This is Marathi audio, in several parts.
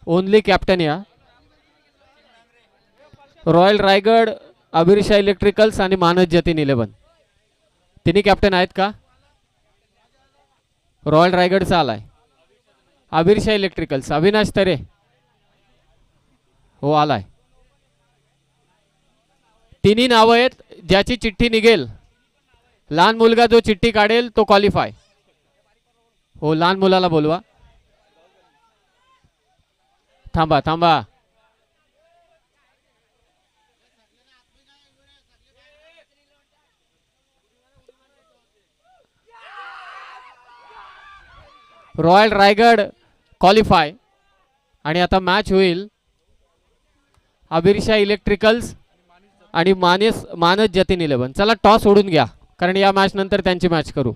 ओनली कॅप्टन या. रॉयल रायगड, अभिरशा इलेक्ट्रिकल्स आणि मानस जतीन 11 तिन्ही कॅप्टन आहेत का? रॉयल रायगडचा आलाय. अभिरशा इलेक्ट्रिकल्स अविनाश तरे हो आलाय. तिन्ही नावं आहेत. ज्याची चिठ्ठी निघेल, लहान मुलगा जो चिठ्ठी काढेल तो क्वालिफाय. हो लहान मुलाला बोलवा. थांबा थांबा. Royal Raigad qualify. आणि आता मॅच होईल अभिरशा इलेक्ट्रिकल्स आणि मानस जतीन 11. चला टॉस सोडून घ्या, कारण या मॅच नंतर त्यांची मॅच करू.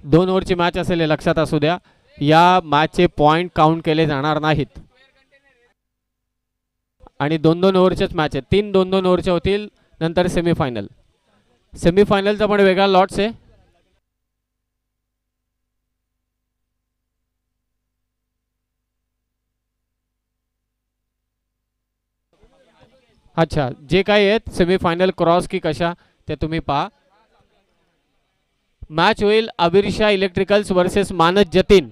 दोन ओव्हरची मॅच असेल हे लक्षात असू द्या. या मॅचचे पॉइंट काउंट केले जाणार नाहीत. आणि 2-2 ओव्हरचेच मॅच आहेत. 3 2-2 ओव्हरचे होतील. नंतर सेमीफायनल. सेमीफायनलचा पण वेगळा लॉट्स आहे. अच्छा, जे काही आहेत सेमीफायनल क्रॉस की कशा ते तुम्ही पहा. मॅच होईल अभिरशा इलेक्ट्रिकल्स वर्सेस मानस जतीन.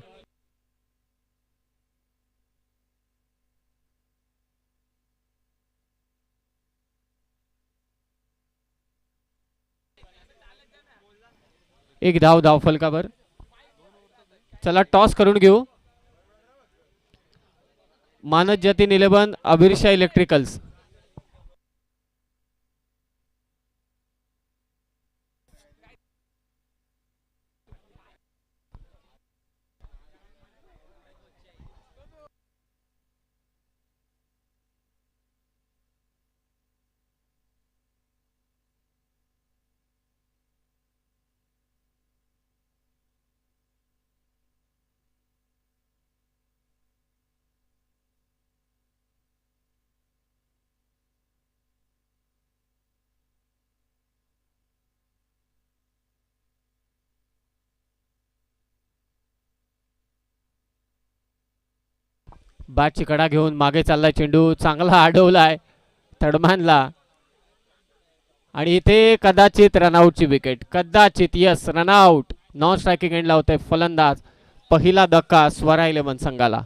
एक धाव फलकावर. चला टॉस करून घेऊ. मानस जतीन 11, अभिरशा इलेक्ट्रिकल्स. बॅटची कडा घेऊन मागे चाललाय चेंडू. चांगला अडवलाय थर्डमॅनला. आणि इथे कदाचित रनआउटची विकेट. कदाचित yes run out. Non striking end लावतोय फलंदाज. पहिला धक्का स्वरा 11 संघाला.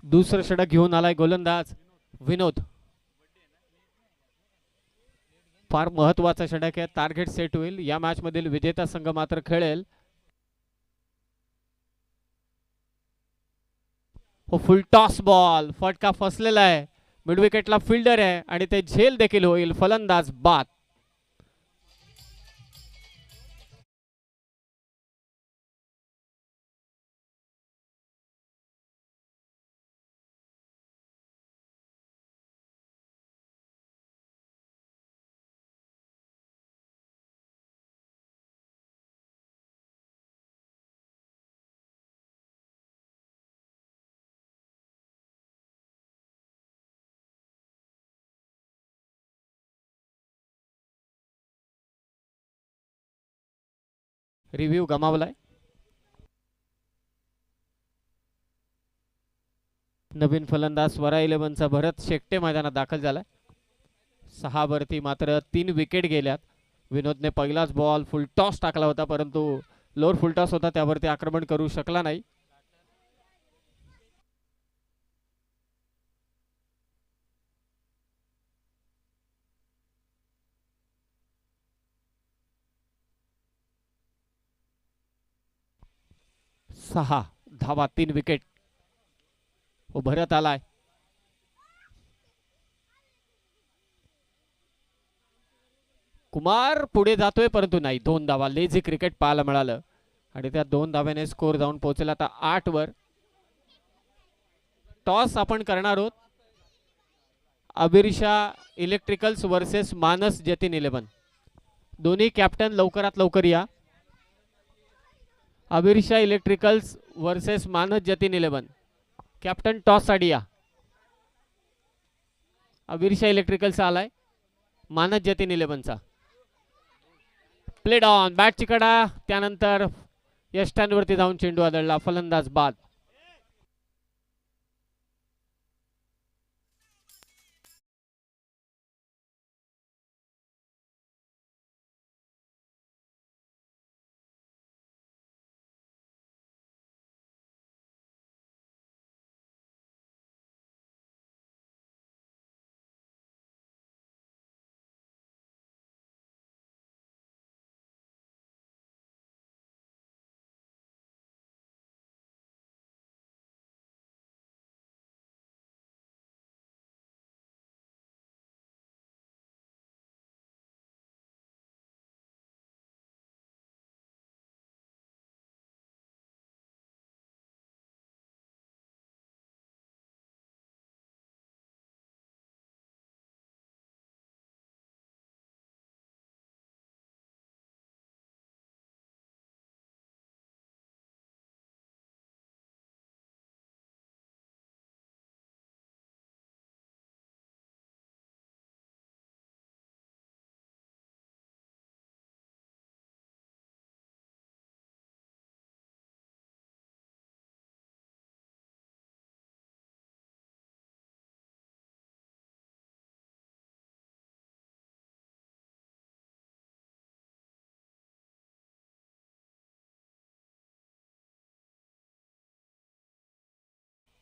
दुसरं षटक घेऊन आलाय गोलंदाज विनोद. फार महत्वाचा षटक आहे. टार्गेट सेट होईल. या मॅच मधील विजेता संघ मात्र खेळेल. हो फुल टॉस बॉल, फटका फसलेला आहे. मिड विकेटला फिल्डर आहे आणि ते झेल देखील होईल. फलंदाज बाद. रिव्ह्यू गमावलाय. नवीन फलंदाज स्वरा 11चा भरत शेट्टे मैदानात दाखल झालाय. 6 वरती मात्र 3 विकेट गेल्यात. विनोदने पहिलाच बॉल फुल टॉस टाकला होता, परंतु लोअर फुल टॉस होता, त्यावरती आक्रमण करू शकला नाही. सहा धावा 3 विकेट. भरत आलाय. कुमार पुढे जातोय परंतु नाही. 2 धावा. लेझी क्रिकेट पाहायला मिळालं आणि त्या 2 धाव्याने स्कोर जाऊन पोहोचला आता 8 वर. टॉस आपण करणार आहोत. अबिरशा इलेक्ट्रिकल्स वर्सेस मानस जतीन 11. दोन्ही कॅप्टन लवकरात लवकर या. अबिरशा इलेक्ट्रिकल्स वर्सेस मानस जतीन 11. कॅप्टन टॉस साठी या. अबिरशा इलेक्ट्रिकलचा आलाय. मानस जतीन 11चा प्लेड ऑन. बॅटची कडा, त्यानंतर यष्टांवरती जाऊन चेंडू आदळला. फलंदाज बाद.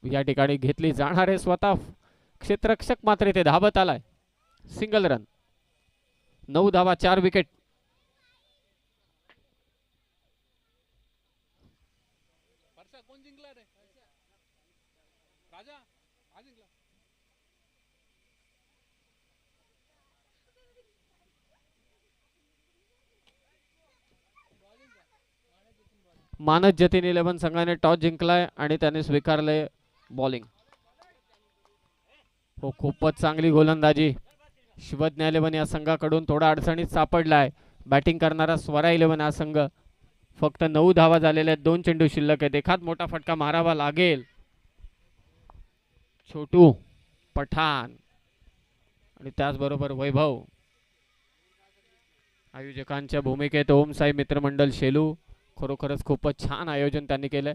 या ठिकाणी घेतली जाणार आहे स्वतः क्षेत्ररक्षक मात्र इथे धावत आलाय. Single run. 9 धावा 4 विकेट. मानस जतीन 11 संघाने टॉस जिंकलाय आणि त्याने स्वीकारले बॉलिंग. हो खूपच चांगली गोलंदाजी. शिवज्ञ 11 या संघाकडून थोडा अडचणीत सापडलाय. बॅटिंग करणारा स्वरा 11 हा संघ. फक्त 9 धावा झालेल्या आहेत. 2 चेंडू शिल्लक आहेत. एखाद मोठा फटका मारावा लागेल. छोटू पठाण आणि त्याचबरोबर वैभव. आयोजकांच्या भूमिकेत ओम साई मित्रमंडळ शेलू. खरोखरच खूपच छान आयोजन त्यांनी केलंय.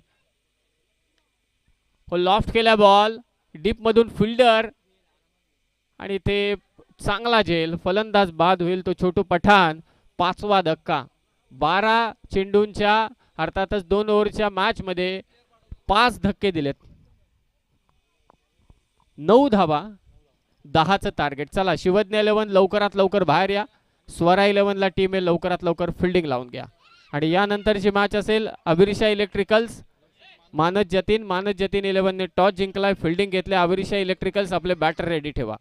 हो लॉफ्ट केला बॉल. डीप मधून फिल्डर आणि ते चांगला झेल. फलंदाज बाद होईल तो छोटू पठाण. 5वा धक्का. 12 चेंडूंच्या अर्थातच 2 ओव्हरच्या मॅच मध्ये 5 धक्के दिलेत. 9 धावा, 10चं टार्गेट. चला शिवज्ञ 11 लवकरात लवकर बाहेर या. स्वरा 11ला टीम आहे, लवकरात लवकर फिल्डिंग लावून घ्या. आणि यानंतरची मॅच असेल अभिरिशा इलेक्ट्रिकल्स मानस जतीन. मानस जतीन 11ने टॉस जिंकलाय, फिल्डिंग घेतले. अभिरिशा इलेक्ट्रिकल्स आपले बॅटर रेडी ठेवा.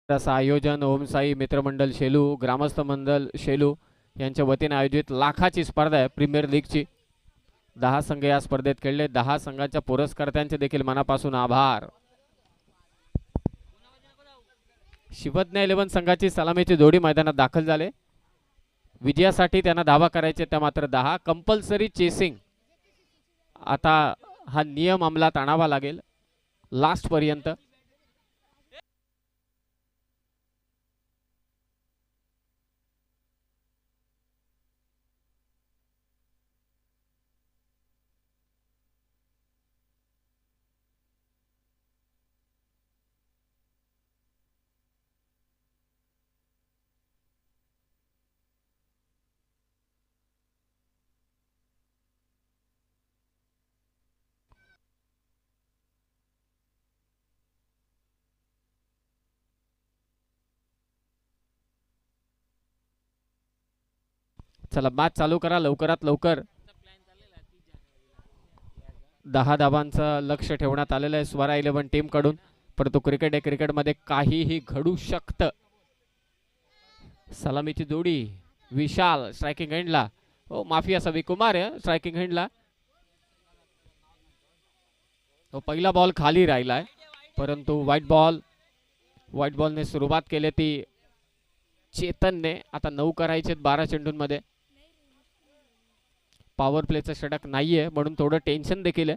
असं आयोजन ओम साई मित्रमंडळ शेलू, ग्रामस्थ मंडळ शेलू यांच्या वतीने आयोजित लाखाची स्पर्धा आहे प्रीमियर लीगची. 10 संघ या स्पर्धेत खेळले. 10 संघांच्या पुरस्कर्त्यांचे देखील मनापासून आभार. शिवज्ञ 11 संघाची सलामीची जोडी मैदानात दाखल झाले. विजयासाठी त्यांना धावा करायचे, त्या मात्र 10. Compulsory chasing. आता हा नियम अंमलात आणावा लागेल लास्ट पर्यंत. चला मॅच चालू करा लवकरात लवकर. 10 धावांचं लक्ष ठेवण्यात आलेलं आहे स्वरा 11 टीम कडून. परंतु क्रिकेट आहे, क्रिकेटमध्ये काहीही घडू शकतं. सलामीची जोडी विशाल स्ट्रायकिंग एंडला. हो माफी असावी, कुमार आहे स्ट्रायकिंग एंडला. तो पहिला बॉल खाली राहिलाय, परंतु व्हाईट बॉलने सुरुवात केली ती चेतनने. आता 9 करायचे 12 चेंडूंमध्ये. पॉवर प्लेचं षटक नाहीये म्हणून थोडं टेन्शन देखील आहे.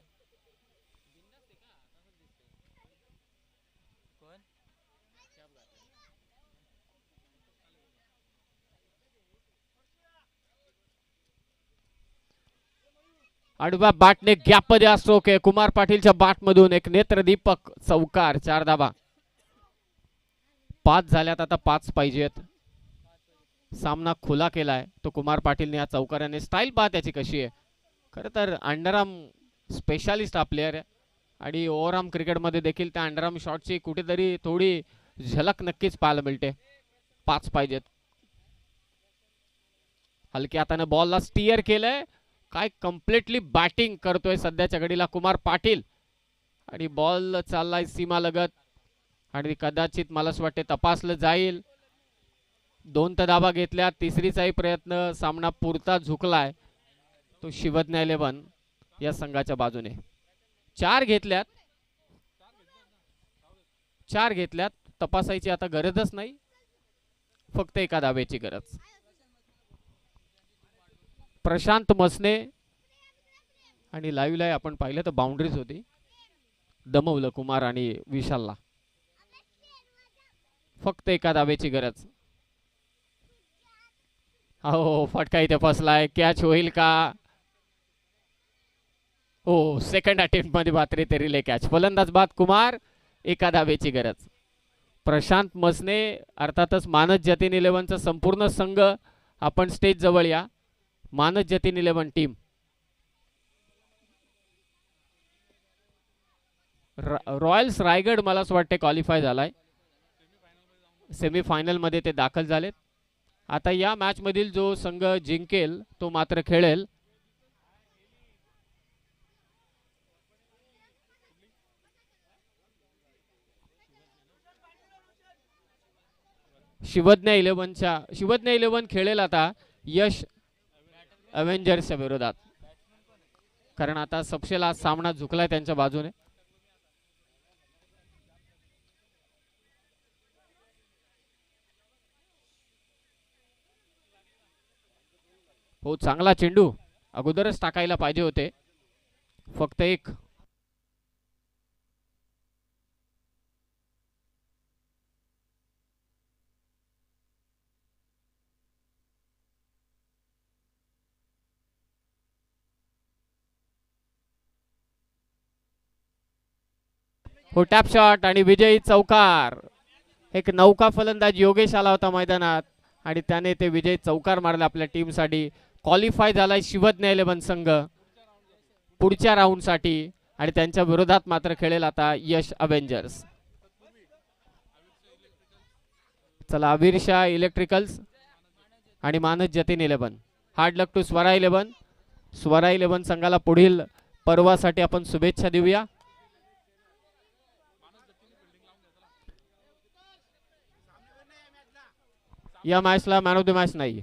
आडव्या बॅटने गॅप मध्ये असतो के कुमार पाटीलच्या बॅट मधून एक नेत्रदीपक चौकार. 4 धावा. 5 झाल्यात, आता 5 पाहिजेत. सामना खुला केलाय तो कुमार पाटीलने या चौकाराने. स्टाईल पहा त्याची कशी आहे. खरं तर अंडरआर्म स्पेशालिस्ट हा प्लेयर आहे आणि ओव्हरआर्म क्रिकेटमध्ये देखील त्या अंडरआर्म शॉटची कुठेतरी थोडी झलक नक्कीच पाहायला मिळते. 5 पाहिजेत. हलक्या हाताने बॉलला स्टीअर केलंय. काय कम्प्लिटली बॅटिंग करतोय सध्याच्या घडीला कुमार पाटील. आणि बॉल चाललाय सीमा लगत आणि कदाचित मला असं वाटते तपासलं जाईल. 2 धावा घेतल्या, तिसरीचाही प्रयत्न. सामना पुरता झुकलाय तो शिवज्ञ 11 या संघाच्या बाजूने. 4 घेतल्यात. 4 घेतल्यात, तपासायची आता गरजच नाही, फक्त एका धावेची गरज. प्रशांत मसने आणि लाईव्हला आपण पाहिलं तर बाउंड्रीज होती, दमवलं कुमार आणि विशालला. फक्त एका धावेची गरज. हो फटका इथे फसलाय, कॅच होईल का? हो सेकंड अटेम्प्ट मध्ये मात्र ते रिले कॅच. फलंदाज बाद कुमार, एका धावेची गरज. प्रशांत मसने अर्थातच मानस जतीन 11चा संपूर्ण संघ आपण स्टेज जवळ या. मानस जतीन 11 टीम रॉयल्स रायगड मला असं वाटते क्वालिफाय झालाय, सेमीफायनल मध्ये ते दाखल झालेत. आता या मॅच मधील जो संघ जिंकेल तो मात्र खेळेल. शिवज्ञ 11 खेळेल आता यश अवेंजर्सच्या विरोधात, कारण आता सपशेल आज सामना झुकलाय त्यांच्या बाजूने. हो चांगला चेंडू, अगोदरच टाकायला पाहिजे होते, फक्त एक. हो टॅप शॉट आणि विजयी चौकार. एक नौका फलंदाज योगेश आला होता मैदानात आणि त्याने ते विजयी चौकार मारला आपल्या टीमसाठी. क्वालिफाय झालाय शिवज्ञ 11 संघ पुढच्या राऊंड साठी आणि त्यांच्या विरोधात मात्र खेळेल आता यश अवेंजर्स. चला अवीर शाह इलेक्ट्रिकल्स आणि Manas Jatin 11. Hard luck to Swara 11. Swara 11 संघाला पुढील पर्वासाठी आपण शुभेच्छा देऊया. या मॅचला मॅन ऑफ द मॅच नाही.